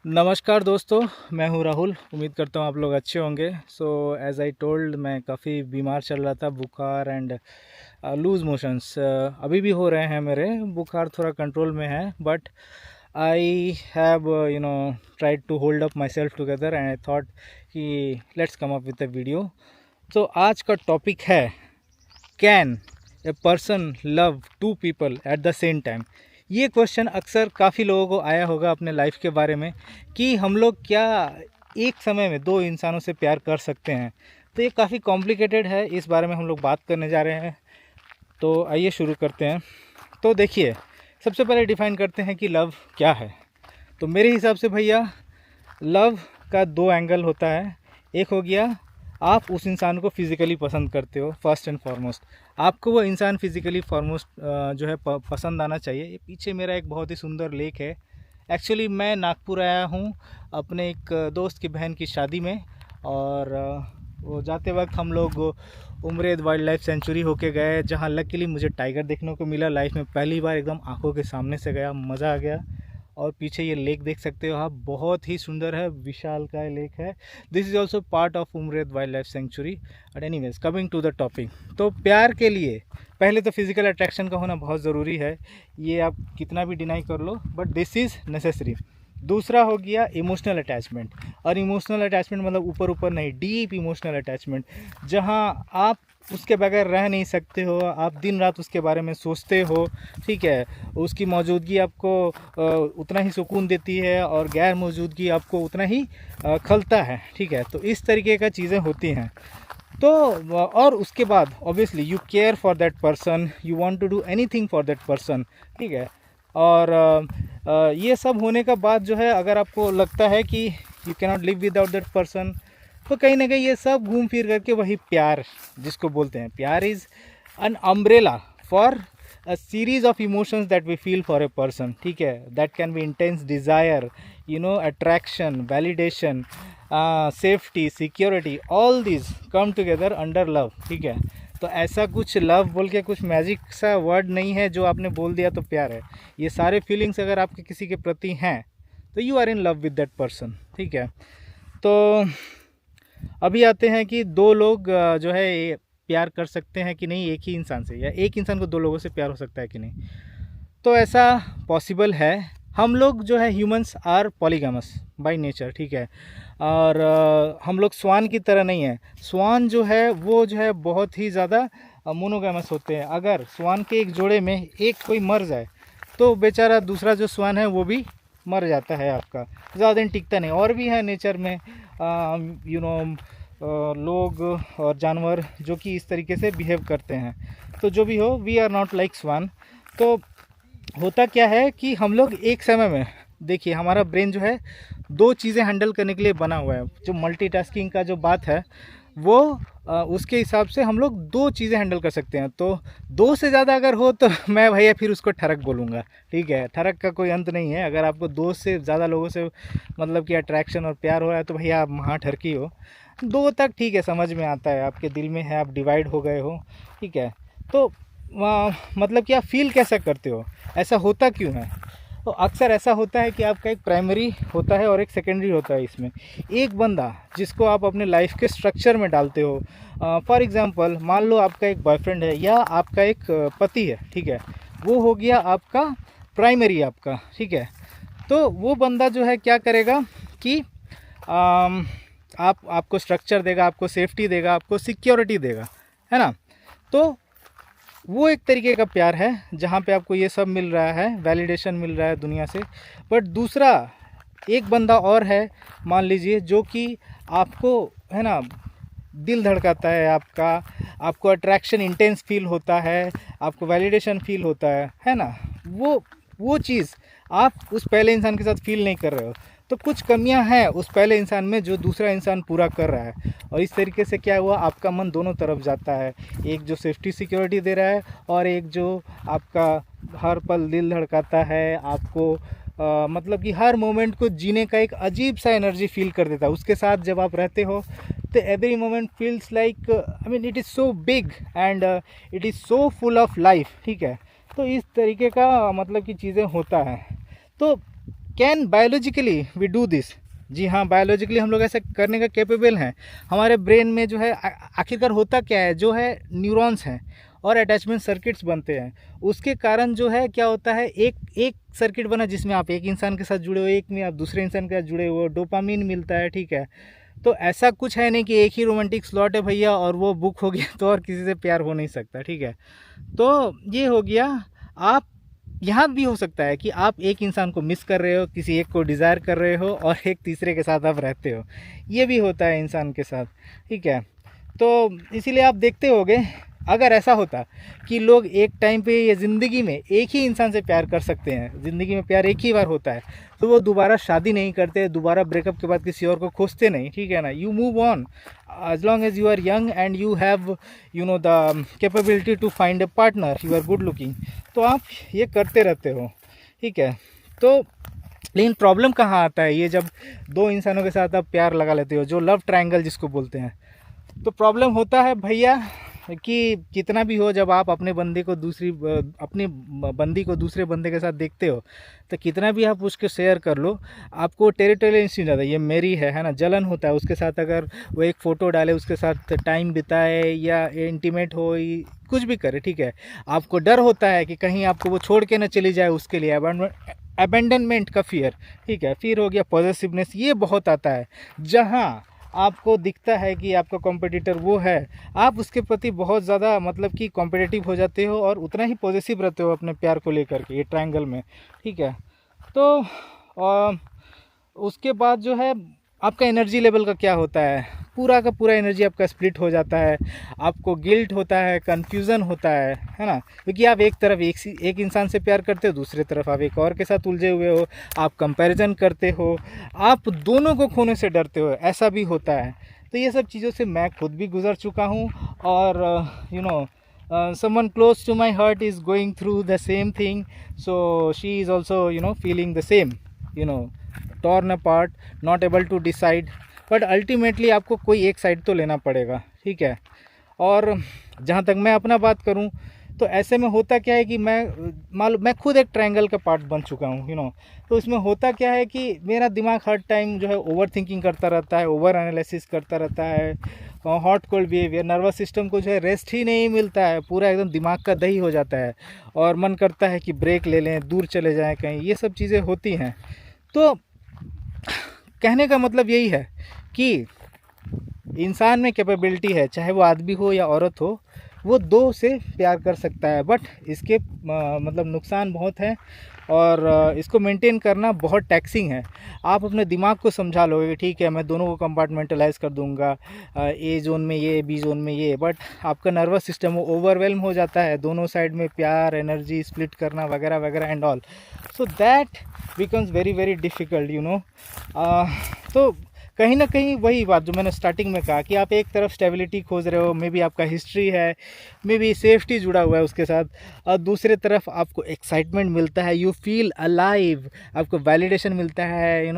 नमस्कार दोस्तों, मैं हूं राहुल। उम्मीद करता हूं आप लोग अच्छे होंगे। सो एज़ आई टोल्ड, मैं काफ़ी बीमार चल रहा था, बुखार एंड लूज़ मोशंस अभी भी हो रहे हैं। मेरे बुखार थोड़ा कंट्रोल में है, but I have tried to hold up myself together and I thought कि let's come up with a video. तो आज का टॉपिक है, can a person love two people at the same time. ये question अक्सर काफ़ी लोगों को आया होगा अपने लाइफ के बारे में कि हम लोग क्या एक समय में दो इंसानों से प्यार कर सकते हैं। तो ये काफ़ी कॉम्प्लिकेटेड है, इस बारे में हम लोग बात करने जा रहे हैं। तो आइए शुरू करते हैं। तो देखिए, सबसे पहले डिफ़ाइन करते हैं कि लव क्या है। तो मेरे हिसाब से भैया, लव का दो एंगल होता है। एक हो गया, आप उस इंसान को फिज़िकली पसंद करते हो। फर्स्ट एंड फॉरमोस्ट आपको वो इंसान फिज़िकली फॉरमोस्ट जो है पसंद आना चाहिए। ये पीछे मेरा एक बहुत ही सुंदर लेक है। एक्चुअली मैं नागपुर आया हूँ अपने एक दोस्त की बहन की शादी में, और वो जाते वक्त हम लोग उमरेद वाइल्ड लाइफ सेंचुरी होके गए, जहाँ लकीली मुझे टाइगर देखने को मिला। लाइफ में पहली बार एकदम आंखों के सामने से गया, मज़ा आ गया। और पीछे ये लेक देख सकते हो आप, बहुत ही सुंदर है, विशाल का लेक है। This is also part of Umred wildlife sanctuary. But anyways, coming to the topic. तो प्यार के लिए पहले तो फिज़िकल अट्रैक्शन का होना बहुत ज़रूरी है, ये आप कितना भी डिनाई कर लो, बट दिस इज़ नेसेसरी। दूसरा हो गया इमोशनल अटैचमेंट। और इमोशनल अटैचमेंट मतलब ऊपर ऊपर नहीं, डीप इमोशनल अटैचमेंट, जहाँ आप उसके बगैर रह नहीं सकते हो, आप दिन रात उसके बारे में सोचते हो। ठीक है, उसकी मौजूदगी आपको उतना ही सुकून देती है, और गैर मौजूदगी आपको उतना ही खलता है। ठीक है, तो इस तरीके का चीज़ें होती हैं। तो और उसके बाद obviously you care for that person, you want to do anything for that person. ठीक है, और ये सब होने का बाद जो है, अगर आपको लगता है कि you can not live without that person, तो कहीं ना कहीं ये सब घूम फिर करके वही प्यार जिसको बोलते हैं। प्यार is an umbrella for a series of emotions that we feel for a person. ठीक है, that can be intense desire, attraction, validation, safety, security, all this come together under love. ठीक है, तो ऐसा कुछ लव बोल के कुछ मैजिक सा वर्ड नहीं है जो आपने बोल दिया तो प्यार है। ये सारे फीलिंग्स अगर आपके किसी के प्रति हैं, तो you are in love with that person. ठीक है, तो अभी आते हैं कि दो लोग जो है ये प्यार कर सकते हैं कि नहीं एक ही इंसान से, या एक इंसान को दो लोगों से प्यार हो सकता है कि नहीं। तो ऐसा पॉसिबल है। हम लोग जो है ह्यूमंस आर पॉलीगामस बाय नेचर। ठीक है, और हम लोग स्वान की तरह नहीं है। स्वान जो है वो जो है बहुत ही ज़्यादा मोनोगामस होते हैं। अगर स्वान के एक जोड़े में एक कोई मर जाए, तो बेचारा दूसरा जो स्वान है वो भी मर जाता है, आपका ज़्यादा दिन टिकता नहीं। और भी है नेचर में लोग और जानवर जो कि इस तरीके से बिहेव करते हैं। तो जो भी हो, वी आर नॉट लाइक स्वान। तो होता क्या है कि हम लोग एक समय में, देखिए हमारा ब्रेन जो है दो चीज़ें हैंडल करने के लिए बना हुआ है। जो मल्टीटास्किंग का जो बात है वो उसके हिसाब से हम लोग दो चीज़ें हैंडल कर सकते हैं। तो दो से ज़्यादा अगर हो तो मैं भैया फिर उसको ठरक बोलूँगा। ठीक है, ठरक का कोई अंत नहीं है। अगर आपको दो से ज़्यादा लोगों से मतलब कि अट्रैक्शन और प्यार हो रहा है, तो भैया आप महा ठरकी हो। दो तक ठीक है, समझ में आता है, आपके दिल में है, आप डिवाइड हो गए हो। ठीक है, तो मतलब कि आप फील कैसा करते हो, ऐसा होता क्यों है। तो अक्सर ऐसा होता है कि आपका एक प्राइमरी होता है और एक सेकेंडरी होता है। इसमें एक बंदा जिसको आप अपने लाइफ के स्ट्रक्चर में डालते हो। फॉर एग्जांपल, मान लो आपका एक बॉयफ्रेंड है या आपका एक पति है। ठीक है, वो हो गया आपका प्राइमरी आपका। ठीक है, तो वो बंदा जो है क्या करेगा कि आपको स्ट्रक्चर देगा, आपको सेफ्टी देगा, आपको सिक्योरिटी देगा, है ना। तो वो एक तरीके का प्यार है जहाँ पे आपको ये सब मिल रहा है, वैलिडेशन मिल रहा है दुनिया से। बट दूसरा एक बंदा और है, मान लीजिए, जो कि आपको, है ना, दिल धड़काता है आपका, आपको अट्रैक्शन इंटेंस फील होता है, आपको वैलिडेशन फील होता है ना। वो चीज़ आप उस पहले इंसान के साथ फील नहीं कर रहे हो। तो कुछ कमियां हैं उस पहले इंसान में जो दूसरा इंसान पूरा कर रहा है। और इस तरीके से क्या हुआ, आपका मन दोनों तरफ जाता है। एक जो सेफ्टी सिक्योरिटी दे रहा है, और एक जो आपका हर पल दिल धड़काता है, आपको मतलब कि हर मोमेंट को जीने का एक अजीब सा एनर्जी फील कर देता है। उसके साथ जब आप रहते हो तो every moment feels like, I mean, it is so big and it is so full of life. ठीक है, तो इस तरीके का मतलब कि चीज़ें होता है। तो can biologically we do this? जी हाँ, बायोलॉजिकली हम लोग ऐसा करने का कैपेबल हैं। हमारे ब्रेन में जो है आखिरकार होता क्या है, जो है न्यूरॉन्स हैं और अटैचमेंट सर्किट्स बनते हैं। उसके कारण जो है क्या होता है, एक एक सर्किट बना जिसमें आप एक इंसान के साथ जुड़े हो, एक में आप दूसरे इंसान के साथ जुड़े हो, डोपामीन मिलता है, ठीक है। तो ऐसा कुछ है नहीं कि एक ही रोमांटिक स्लॉट है भैया और वो बुक हो गया तो और किसी से प्यार हो नहीं सकता, ठीक है। तो ये हो गया। आप यहाँ भी हो सकता है कि आप एक इंसान को मिस कर रहे हो, किसी एक को डिज़ायर कर रहे हो और एक तीसरे के साथ आप रहते हो। ये भी होता है इंसान के साथ, ठीक है। तो इसीलिए आप देखते होगे, अगर ऐसा होता कि लोग एक टाइम पे ये ज़िंदगी में एक ही इंसान से प्यार कर सकते हैं, ज़िंदगी में प्यार एक ही बार होता है, तो वो दोबारा शादी नहीं करते, दोबारा ब्रेकअप के बाद किसी और को खोजते नहीं, ठीक है ना। You move on as long as you are young and you have the capability to find a partner, you are good looking, तो आप ये करते रहते हो, ठीक है। तो लेकिन प्रॉब्लम कहाँ आता है, ये जब दो इंसानों के साथ आप प्यार लगा लेते हो, जो लव ट्रायंगल जिसको बोलते हैं, तो प्रॉब्लम होता है भैया कि कितना भी हो, जब आप अपने बंदे को अपनी बंदी को दूसरे बंदे के साथ देखते हो, तो कितना भी आप उसके शेयर कर लो, आपको टेरिटोरियल इंस्टिंक्ट आता है, ये मेरी है ना, जलन होता है उसके साथ। अगर वो एक फ़ोटो डाले, उसके साथ टाइम बिताए या इंटीमेट हो, कुछ भी करे, ठीक है, आपको डर होता है कि कहीं आपको वो छोड़ के ना चली जाए, उसके लिए अबेंडनमेंट का फियर, ठीक है। फिर हो गया पॉजेसिवनेस, ये बहुत आता है। जहाँ आपको दिखता है कि आपका कॉम्पिटिटर वो है, आप उसके प्रति बहुत ज़्यादा मतलब कि कॉम्पिटिटिव हो जाते हो और उतना ही पॉजिटिव रहते हो अपने प्यार को लेकर के, ये ट्रायंगल में, ठीक है। तो उसके बाद जो है आपका एनर्जी लेवल का क्या होता है, पूरा का पूरा एनर्जी आपका स्प्लिट हो जाता है, आपको गिल्ट होता है, कन्फ्यूज़न होता है ना, क्योंकि आप एक तरफ एक इंसान से प्यार करते हो, दूसरी तरफ आप एक और के साथ उलझे हुए हो, आप कंपैरिजन करते हो, आप दोनों को खोने से डरते हो, ऐसा भी होता है। तो ये सब चीज़ों से मैं खुद भी गुजर चुका हूँ और someone close to my heart is going through the same thing, so she is also feeling the same, torn apart, not able to decide, but ultimately आपको कोई एक साइड तो लेना पड़ेगा, ठीक है। और जहाँ तक मैं अपना बात करूँ तो ऐसे में होता क्या है कि मैं खुद एक ट्रायंगल का पार्ट बन चुका हूँ, तो इसमें होता क्या है कि मेरा दिमाग हर टाइम जो है ओवर थिंकिंग करता रहता है, ओवर एनालिसिस करता रहता है, hot cold behaviour, nervous system को जो है रेस्ट ही नहीं मिलता है, पूरा एकदम दिमाग का दही हो जाता है और मन करता है कि ब्रेक ले लें, दूर चले जाएं कहीं, ये सब चीज़ें होती हैं। तो कहने का मतलब यही है कि इंसान में कैपेबिलिटी है, चाहे वो आदमी हो या औरत हो, वो दो से प्यार कर सकता है, बट इसके मतलब नुकसान बहुत हैं और इसको मेंटेन करना बहुत टैक्सिंग है। आप अपने दिमाग को समझा लोगे, ठीक है मैं दोनों को कंपार्टमेंटलाइज कर दूंगा, ए जोन में ये, बी जोन में ये, बट आपका नर्वस सिस्टम ओवरवेल्म हो जाता है दोनों साइड में प्यार, एनर्जी स्प्लिट करना वगैरह वगैरह and all, so that becomes very very difficult, तो कहीं ना कहीं वही बात जो मैंने स्टार्टिंग में कहा कि आप एक तरफ स्टेबिलिटी खोज रहे हो, मे बी आपका हिस्ट्री है, मे बी सेफ्टी जुड़ा हुआ है उसके साथ, और दूसरे तरफ आपको एक्साइटमेंट मिलता है, यू फील अलाइव, आपको वैलिडेशन मिलता है,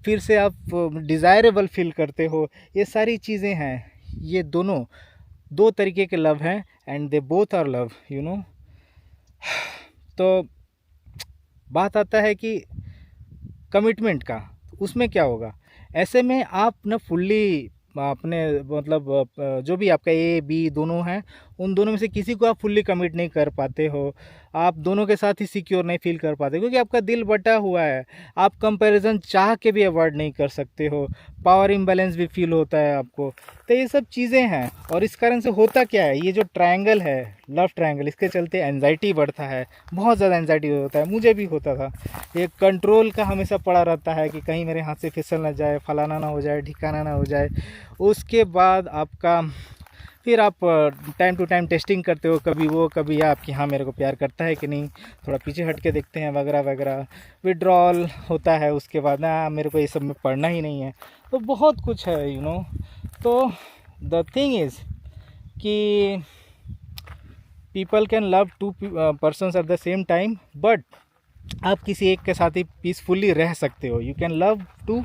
फिर से आप डिज़ायरेबल फील करते हो। ये सारी चीज़ें हैं, ये दोनों दो तरीके के लव हैं and they both are love, तो बात आता है कि कमिटमेंट का, उसमें क्या होगा। ऐसे में आप ना फुल्ली अपने मतलब जो भी आपका ए बी दोनों हैं, उन दोनों में से किसी को आप फुल्ली कमिट नहीं कर पाते हो, आप दोनों के साथ ही सिक्योर नहीं फील कर पाते, क्योंकि आपका दिल बटा हुआ है, आप कंपैरिजन चाह के भी अवॉइड नहीं कर सकते हो, पावर इम्बैलेंस भी फील होता है आपको। तो ये सब चीज़ें हैं और इस कारण से होता क्या है, ये जो ट्रायंगल है, लव ट्रायंगल, इसके चलते एंजाइटी बढ़ता है, बहुत ज़्यादा एंजाइटी होता है, मुझे भी होता था। ये कंट्रोल का हमेशा पड़ा रहता है कि कहीं मेरे हाथ से फिसल ना जाए, फलाना ना हो जाए, ठिकाना ना हो जाए। उसके बाद आपका फिर आप टाइम टू टाइम टेस्टिंग करते हो, कभी वो कभी आप कि हाँ मेरे को प्यार करता है कि नहीं, थोड़ा पीछे हट के देखते हैं वगैरह वगैरह, विड्रॉल होता है, उसके बाद ना मेरे को ये सब में पढ़ना ही नहीं है, तो बहुत कुछ है, तो द थिंग इज़ कि people can love two persons at the same time, but आप किसी एक के साथ ही पीसफुली रह सकते हो। You can love two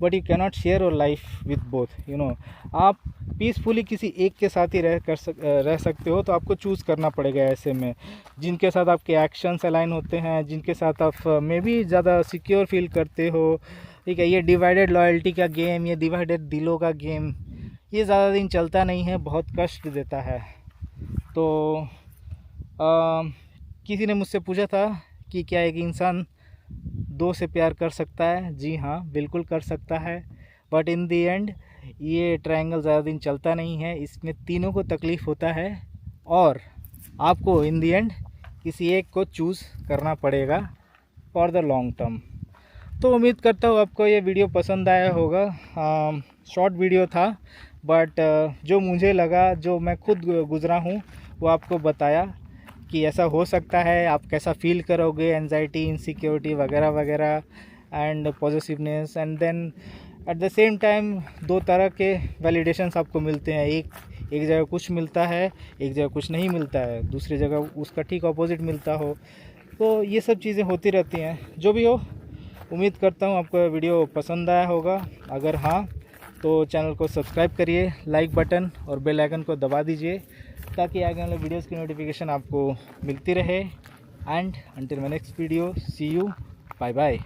but you can not share your life with both, you know. आप पीसफुली किसी एक के साथ ही रह सकते हो, तो आपको चूज़ करना पड़ेगा ऐसे में, जिनके साथ आपके एक्शंस अलाइन होते हैं, जिनके साथ आप मे बी ज़्यादा सिक्योर फील करते हो। ठीक है, ये डिवाइडेड लॉयल्टी का गेम, ये डिवाइडेड दिलों का गेम, ये ज़्यादा दिन चलता नहीं है, बहुत कष्ट देता है। तो किसी ने मुझसे पूछा था कि क्या एक इंसान दो से प्यार कर सकता है? जी हाँ, बिल्कुल कर सकता है, बट इन दी एंड ये ट्रायंगल ज़्यादा दिन चलता नहीं है, इसमें तीनों को तकलीफ़ होता है और आपको इन दी एंड किसी एक को चूज़ करना पड़ेगा फॉर द लॉन्ग टर्म। तो उम्मीद करता हूँ आपको ये वीडियो पसंद आया होगा। शॉर्ट वीडियो था, बट जो मुझे लगा, जो मैं खुद गुज़रा हूँ, वो आपको बताया कि ऐसा हो सकता है, आप कैसा फील करोगे, एंजाइटी, इनसिक्योरिटी वगैरह वगैरह, and positiveness. And then at the same time दो तरह के वैलिडेशंस आपको मिलते हैं। एक जगह कुछ मिलता है, एक जगह कुछ नहीं मिलता है, दूसरी जगह उसका ठीक अपोजिट मिलता हो। तो ये सब चीज़ें होती रहती हैं। जो भी हो, उम्मीद करता हूँ आपको वीडियो पसंद आया होगा। अगर हाँ, तो चैनल को सब्सक्राइब करिए, लाइक बटन और बेल आइकन को दबा दीजिए, ताकि आगे वाले वीडियोज़ की नोटिफिकेशन आपको मिलती रहे। And until my next video, see you, bye bye.